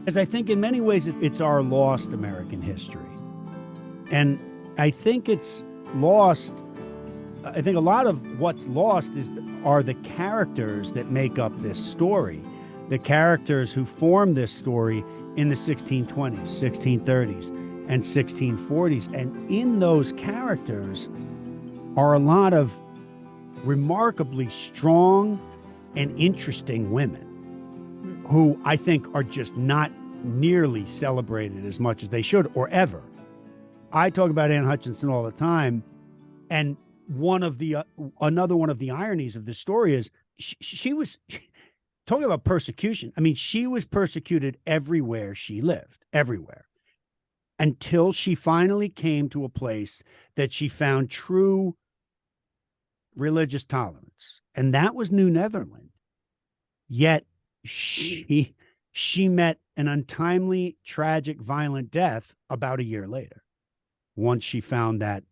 As I think in many ways it's our lost American history. And I think it's lost. I think a lot of what's lost are the characters that make up this story, the characters who form this story in the 1620s, 1630s, and 1640s. And in those characters are a lot of remarkably strong and interesting women who I think are just not nearly celebrated as much as they should or ever. I talk about Anne Hutchinson all the time, and another one of the ironies of this story is she was talking about persecution. I mean, she was persecuted everywhere she lived, everywhere, until she finally came to a place that she found true religious tolerance, and that was New Netherland. Yet she met an untimely, tragic, violent death about a year later, once she found that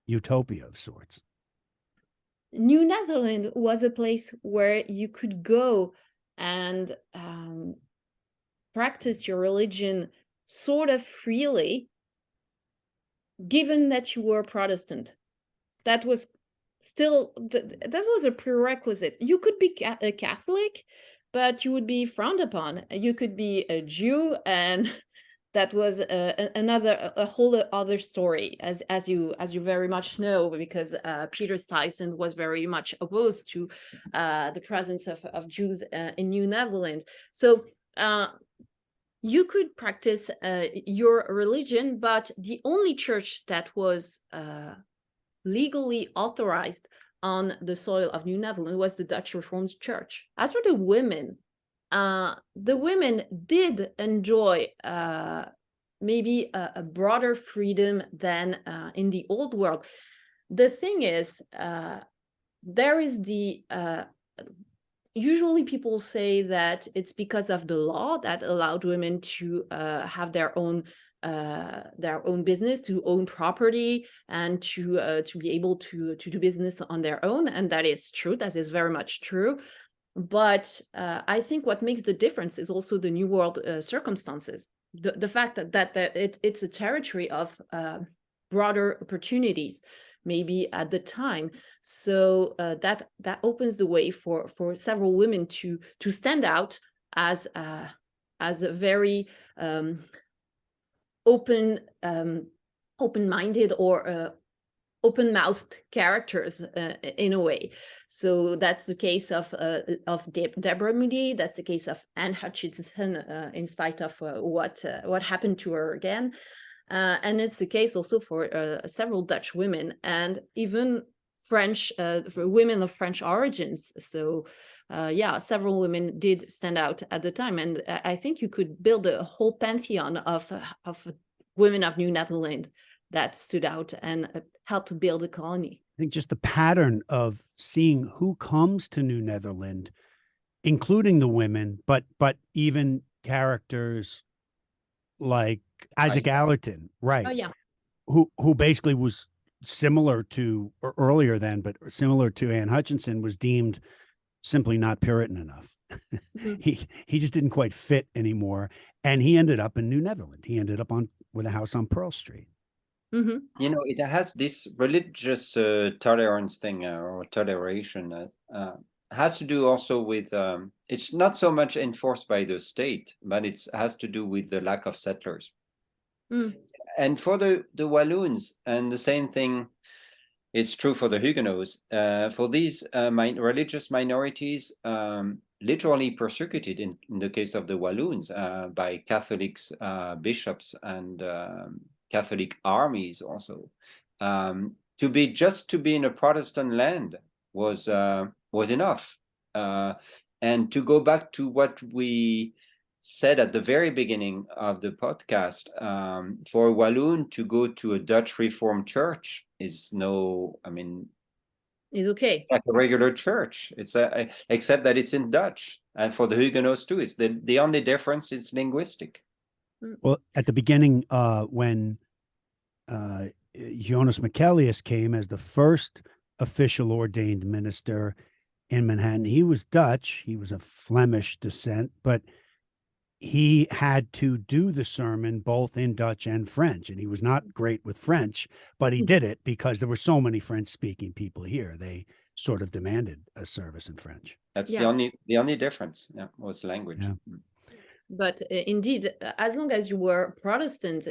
utopia of sorts. New Netherland was a place where you could go and practice your religion sort of freely, given that you were Protestant. That was still, that was a prerequisite. You could be a Catholic, but you would be frowned upon. You could be a Jew, and that was a whole other story, as you very much know, because Peter Stuyvesant was very much opposed to the presence of Jews in New Netherlands. So you could practice your religion, but the only church that was legally authorized on the soil of New Netherlands was the Dutch Reformed Church. As for the women did enjoy maybe a broader freedom than in the old world. The thing is, there is usually people say that it's because of the law that allowed women to have their own business, to own property, and to be able to do business on their own. And that is true. That is very much true. But I think what makes the difference is also the New World circumstances. The fact that it's a territory of broader opportunities, maybe at the time. So that opens the way for several women to stand out as a very open-minded or open-mouthed characters in a way. So that's the case of Deborah Moody. That's the case of Anne Hutchinson, in spite of what happened to her again. And it's the case also for several Dutch women, and even French for women of French origins. So several women did stand out at the time, and I think you could build a whole pantheon of women of New Netherlands that stood out and helped to build a colony. I think just the pattern of seeing who comes to New Netherland, including the women, but even characters like Isaac Allerton, right? Oh yeah, who basically was similar to, or earlier then, but similar to Anne Hutchinson, was deemed simply not Puritan enough. Mm-hmm. He just didn't quite fit anymore, and he ended up in New Netherland. He ended up with a house on Pearl Street. Mm-hmm. You know, it has this religious tolerance thing or toleration has to do also with it's not so much enforced by the state, but it has to do with the lack of settlers. Mm. And for the Walloons, and the same thing, it's true for the Huguenots. For these religious minorities, literally persecuted in the case of the Walloons by Catholics, bishops, and Catholic armies also. To be in a Protestant land was enough. And to go back to what we said at the very beginning of the podcast, for a Walloon to go to a Dutch Reformed church is is okay. Like a regular church. It's except that it's in Dutch, and for the Huguenots too, it's the only difference is linguistic. Well, at the beginning, when Jonas Michaelius came as the first official ordained minister in Manhattan, he was Dutch. He was of Flemish descent, but he had to do the sermon both in Dutch and French, and he was not great with French, but he did it because there were so many French-speaking people here. They sort of demanded a service in French. That's Yeah. the only difference. Yeah, was language. Yeah. But indeed, as long as you were Protestant,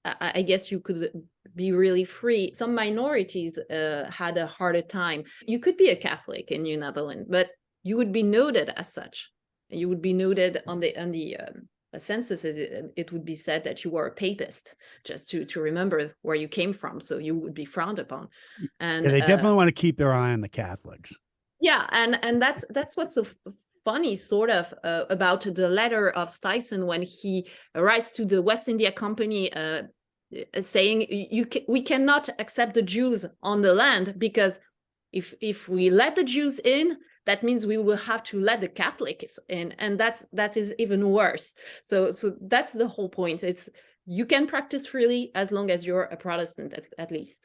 I guess you could be really free. Some minorities had a harder time. You could be a Catholic in New Netherlands, but you would be noted as such. You would be noted on the census. It would be said that you were a papist, just to remember where you came from. So you would be frowned upon. And yeah, they definitely want to keep their eye on the Catholics. Yeah, and that's what's so funny, sort of, about the letter of Stuyvesant when he writes to the West India Company, saying we cannot accept the Jews on the land, because if we let the Jews in, that means we will have to let the Catholics in, and that is even worse. So that's the whole point. It's you can practice freely as long as you're a Protestant, at least.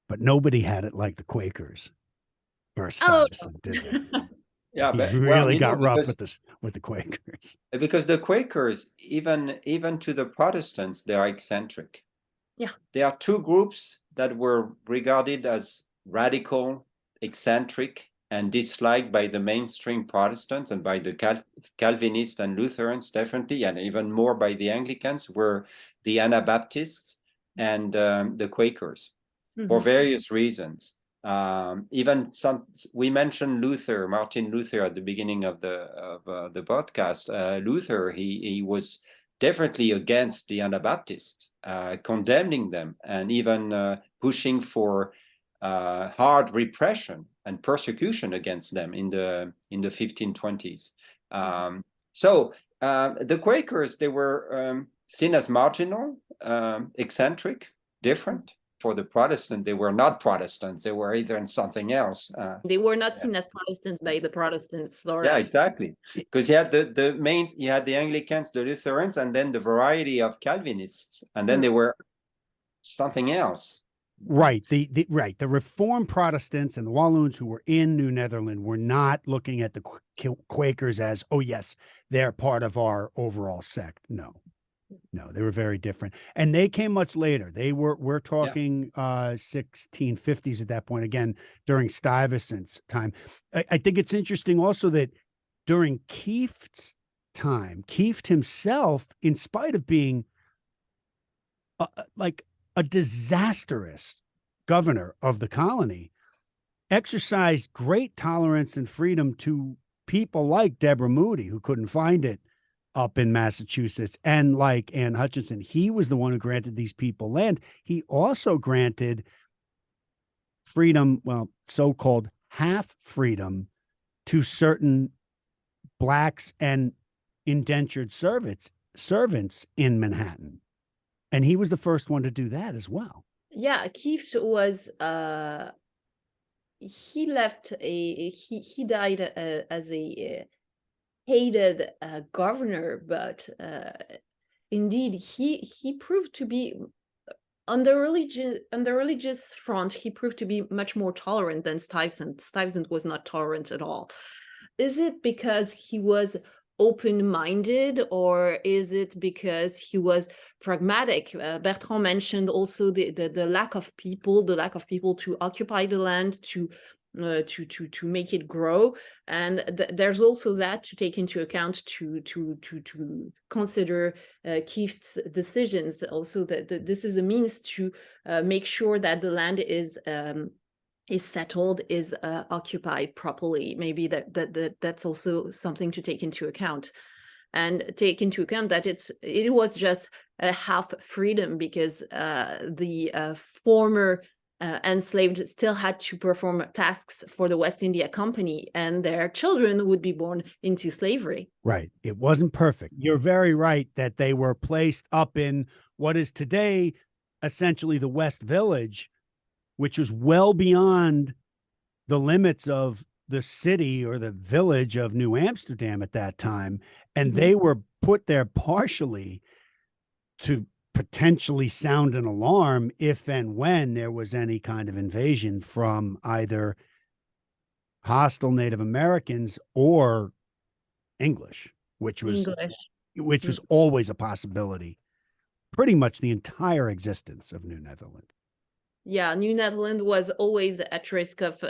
But nobody had it like the Quakers or Stuyvesant, did they? Yeah, He but really got rough with the Quakers. Because the Quakers, even to the Protestants, they are eccentric. Yeah. There are two groups that were regarded as radical, eccentric, and disliked by the mainstream Protestants and by the Calvinists and Lutherans, definitely, and even more by the Anglicans, were the Anabaptists and the Quakers, for various reasons. Even we mentioned Luther, Martin Luther, at the beginning of the podcast. Luther, he was definitely against the Anabaptists, condemning them, and even pushing for hard repression and persecution against them in the 1520s. So the Quakers, they were seen as marginal, eccentric, different. For the Protestant, they were not Protestants. They were either in something else. They were not seen as Protestants by the Protestants. Yeah, exactly. Because you had you had the Anglicans, the Lutherans, and then the variety of Calvinists, and then they were something else. Right. The Reformed Protestants and the Walloons who were in New Netherland were not looking at the Quakers as, oh yes, they're part of our overall sect. No, they were very different. And they came much later. We're talking 1650s at that point, again, during Stuyvesant's time. I think it's interesting also that during Kieft's time, Kieft himself, in spite of being like a disastrous governor of the colony, exercised great tolerance and freedom to people like Deborah Moody, who couldn't find it up in Massachusetts, and like Anne Hutchinson. He was the one who granted these people land. He also granted freedom, well, so-called half freedom, to certain blacks and indentured servants in Manhattan. And he was the first one to do that as well. Yeah, Kieft was he died as a hated governor, but indeed he proved to be, on the religious front, he proved to be much more tolerant than Stuyvesant. Stuyvesant was not tolerant at all. Is it because he was open-minded, or is it because he was pragmatic? Bertrand mentioned also the lack of people to occupy the land, to make it grow, and there's also that to take into account, to consider Kieft's decisions. Also, that this is a means to make sure that the land is settled, is occupied properly. Maybe that's also something to take into account, and take into account that it was just a half freedom, because the former enslaved still had to perform tasks for the West India Company, and their children would be born into slavery. Right. It wasn't perfect. You're very right that they were placed up in what is today essentially the West Village, which was well beyond the limits of the city or the village of New Amsterdam at that time. And they were put there partially to potentially sound an alarm if and when there was any kind of invasion from either hostile Native Americans or English, which was which was always a possibility, pretty much the entire existence of New Netherland. Yeah, New Netherland was always at risk of,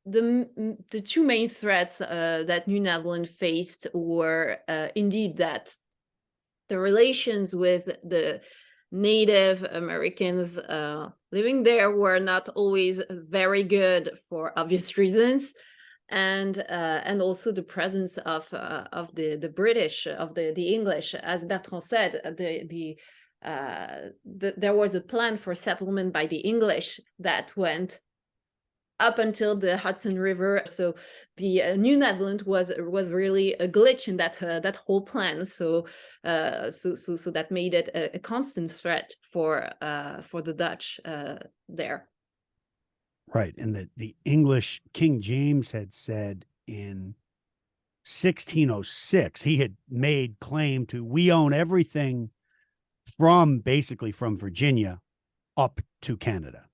the two main threats that New Netherland faced were indeed that the relations with the Native Americans living there were not always very good for obvious reasons, and also the presence of the British, of the English. As Bertrand said, there was a plan for settlement by the English that went up until the Hudson River. So the New Netherland was really a glitch in that whole plan. So that made it a constant threat for the Dutch there. Right, and the English, King James had said in 1606, he had made claim to, we own everything basically from Virginia up to Canada.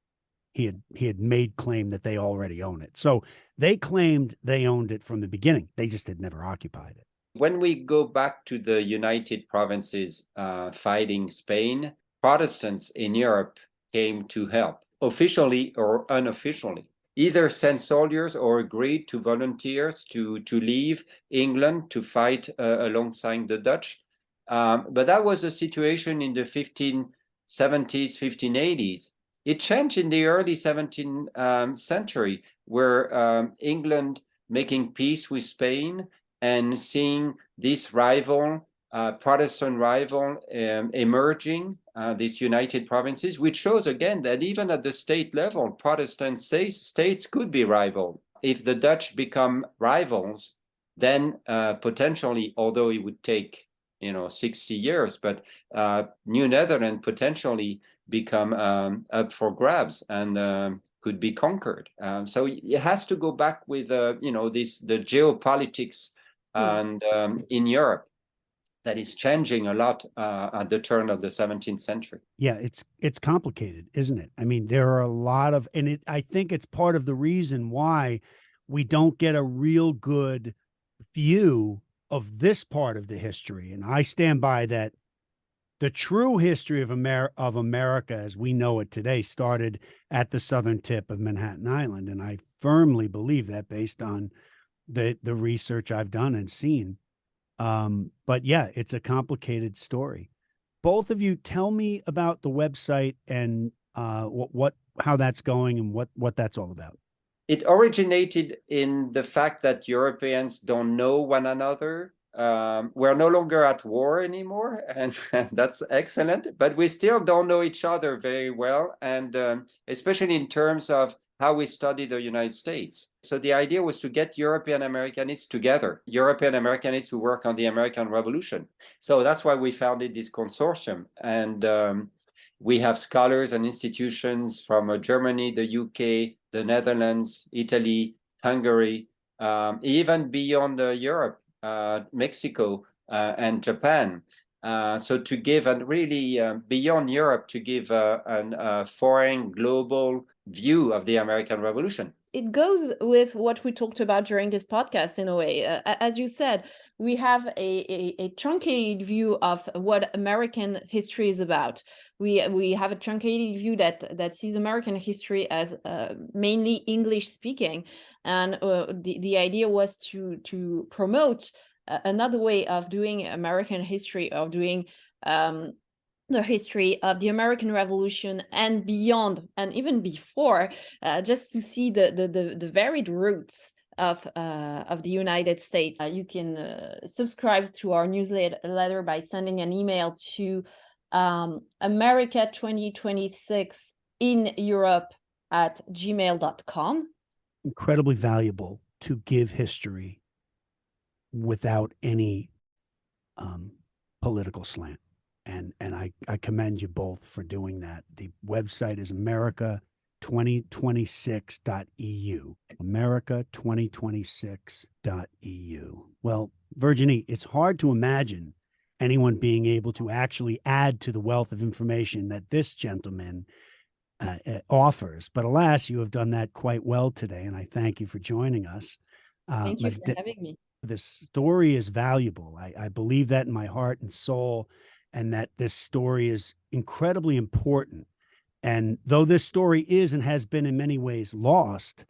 He had made claim that they already own it. So they claimed they owned it from the beginning. They just had never occupied it. When we go back to the United Provinces fighting Spain, Protestants in Europe came to help, officially or unofficially. Either sent soldiers or agreed to volunteers to leave England to fight alongside the Dutch. But that was a situation in the 1570s, 1580s. It changed in the early 17th century, where England making peace with Spain and seeing this rival, Protestant rival emerging, these United Provinces, which shows again that even at the state level, Protestant states could be rival. If the Dutch become rivals, then potentially, although it would take 60 years, but New Netherland potentially become up for grabs and could be conquered. So it has to go back with the geopolitics and in Europe that is changing a lot at the turn of the 17th century. Yeah, it's complicated, isn't it? I mean, there are a lot of, and I think it's part of the reason why we don't get a real good view of this part of the history. And I stand by that. The true history of America as we know it today started at the southern tip of Manhattan Island. And I firmly believe that based on the research I've done and seen. But yeah, it's a complicated story. Both of you, tell me about the website and how that's going and what that's all about. It originated in the fact that Europeans don't know one another. We're no longer at war anymore, and that's excellent, but we still don't know each other very well, and especially in terms of how we study the United States. So the idea was to get European Americanists together, European Americanists who work on the American Revolution. So that's why we founded this consortium, and we have scholars and institutions from Germany, the UK, the Netherlands, Italy, Hungary, even beyond Europe, Mexico and Japan. So to give, and really beyond Europe, to give a foreign global view of the American Revolution. It goes with what we talked about during this podcast in a way. As you said, we have a truncated view of what American history is about. We have a truncated view that sees American history as mainly English speaking, and the idea was to promote another way of doing American history, of doing the history of the American Revolution and beyond, and even before, just to see the varied roots of the United States. You can subscribe to our newsletter by sending an email to America 2026 in Europe @gmail.com. Incredibly valuable to give history without any political slant. And I commend you both for doing that. The website is america2026.eu. america2026.eu. Well, Virginie, it's hard to imagine anyone being able to actually add to the wealth of information that this gentleman offers. But alas, you have done that quite well today, and I thank you for joining us. Thank you for having me. This story is valuable. I believe that in my heart and soul, and that this story is incredibly important. And though this story is and has been in many ways lost,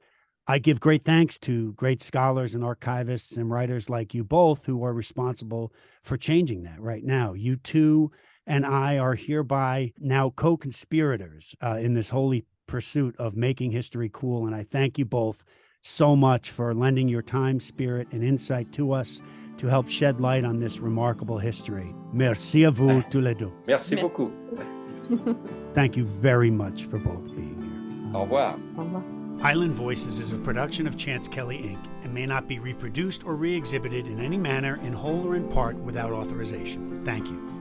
I give great thanks to great scholars and archivists and writers like you both who are responsible for changing that right now. You two and I are hereby now co-conspirators in this holy pursuit of making history cool. And I thank you both so much for lending your time, spirit, and insight to us to help shed light on this remarkable history. Merci à vous tous les deux. Merci beaucoup. Thank you very much for both being here. Au revoir. Au revoir. Highland Voices is a production of Chance Kelly, Inc. and may not be reproduced or re-exhibited in any manner in whole or in part without authorization. Thank you.